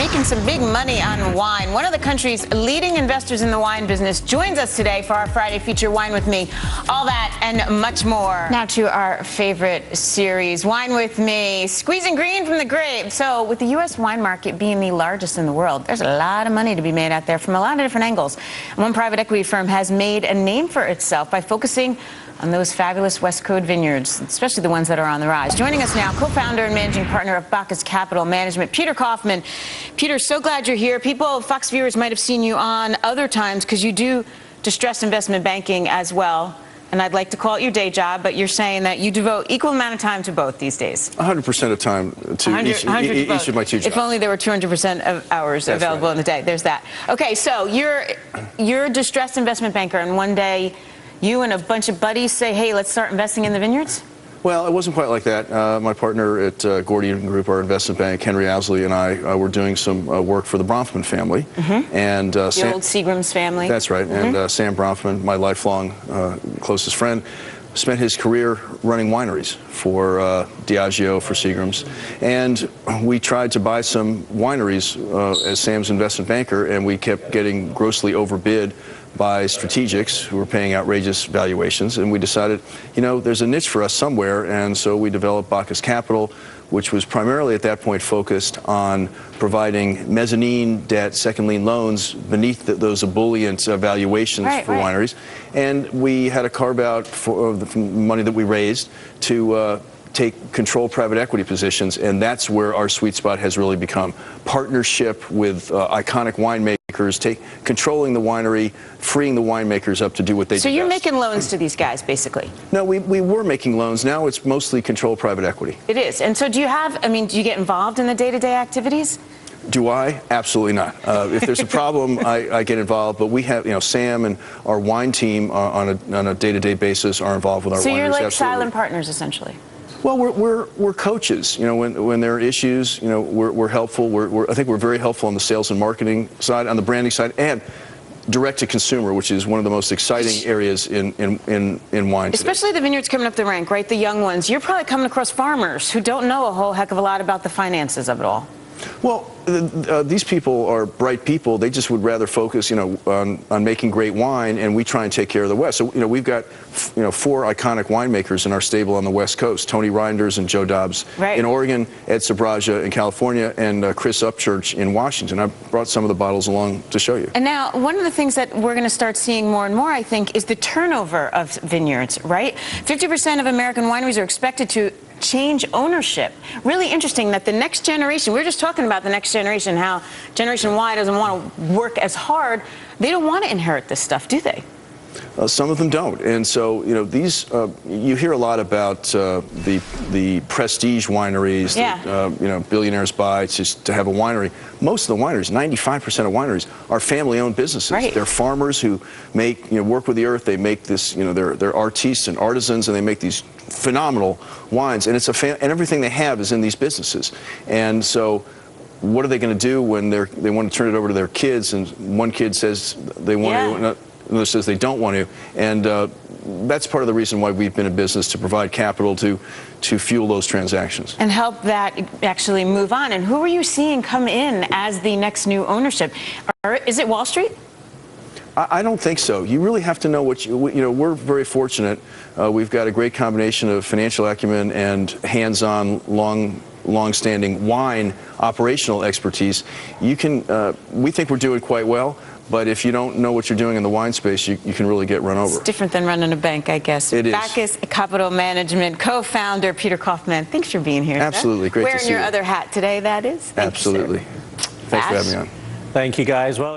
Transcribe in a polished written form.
making some big money on wine. One of the country's leading investors in the wine business joins us today for our Friday feature, Wine With Me. All that and much more. Now to our favorite series, Wine With Me, squeezing green from the grape. So with the U.S. wine market being the largest in the world, there's a lot of money to be made out there from a lot of different angles. One private equity firm has made a name for itself by focusing on those fabulous West Coast vineyards, especially the ones that are on the rise. Joining us now, co-founder and managing partner of Bacchus Capital Management, Peter Kaufman. Peter, so glad you're here. People, Fox viewers might have seen you on other times because you do distressed investment banking as well. And I'd like to call it your day job, but you're saying that you devote equal amount of time to both these days. 100% of time to each of my two jobs. If only there were 200% of hours available in the day. There's that. Okay, so you're a distressed investment banker, and one day you and a bunch of buddies say, hey, let's start investing in the vineyards? Well, it wasn't quite like that. My partner at Gordian Group, our investment bank, Henry Ousley, and I were doing some work for the Bronfman family. And the old Seagram's family. That's right. And Sam Bronfman, my lifelong closest friend, spent his career running wineries for Diageo, for Seagram's. And we tried to buy some wineries as Sam's investment banker, and we kept getting grossly overbid by strategics who were paying outrageous valuations, and we decided, you know, there's a niche for us somewhere, and so we developed Bacchus Capital, which was primarily at that point focused on providing mezzanine debt, second lien loans beneath those ebullient valuations for wineries. And we had a carve out for the money that we raised to take control private equity positions, and that's where our sweet spot has really become. Partnership with iconic winemakers, controlling the winery, freeing the winemakers up to do what they do. So you're making loans to these guys, basically? No, we were making loans. Now it's mostly controlled private equity. It is. And so do you have, I mean, do you get involved in the day-to-day activities? Do I? Absolutely not. If there's a problem, I get involved. But we have, you know, Sam and our wine team on a day-to-day basis are involved with our wineries. So you're like silent partners, essentially? Well, we're coaches. You know, when there are issues, you know, we're helpful. I think we're very helpful on the sales and marketing side, on the branding side, and direct to consumer, which is one of the most exciting areas in wine today. Especially the vineyards coming up the rank, right? The young ones. You're probably coming across farmers who don't know a whole heck of a lot about the finances of it all. Well, these people are bright people. They just would rather focus, you know, on making great wine, and we try and take care of the West. So, you know, we've got, you know, 4 iconic winemakers in our stable on the West Coast: Tony Reinders and Joe Dobbs in Oregon, Ed Sabraja in California, and Chris Upchurch in Washington. I brought some of the bottles along to show you. And now, one of the things that we're going to start seeing more and more, I think, is the turnover of vineyards, right? 50% of American wineries are expected to change ownership. Really interesting that the next generation, we were just talking about the next generation, how Generation Y doesn't want to work as hard. They don't want to inherit this stuff, do they? Some of them don't. And so, you know, these, you hear a lot about the prestige wineries that, you know, billionaires buy just to have a winery. Most of the wineries, 95% of wineries, are family-owned businesses. They're farmers who make, you know, work with the earth. They make this, you know, they're artistes and artisans, and they make these phenomenal wines. And it's and everything they have is in these businesses. And so, what are they going to do when they want to turn it over to their kids, and one kid says they want to, another says they don't want to, and that's part of the reason why we've been in business, to provide capital to fuel those transactions. And help that actually move on. And who are you seeing come in as the next new ownership? Is it Wall Street? I don't think so. You really have to know what you know, we're very fortunate. We've got a great combination of financial acumen and hands-on, long-standing wine operational expertise. You can, we think we're doing quite well. But if you don't know what you're doing in the wine space, you can really get run over. It's different than running a bank, I guess. It is. Bacchus Capital Management co-founder Peter Kaufman. Thanks for being here. Absolutely. Great to see you. Wearing your other hat today, that is. Absolutely. Thanks for having me on. Thank you, guys. Well.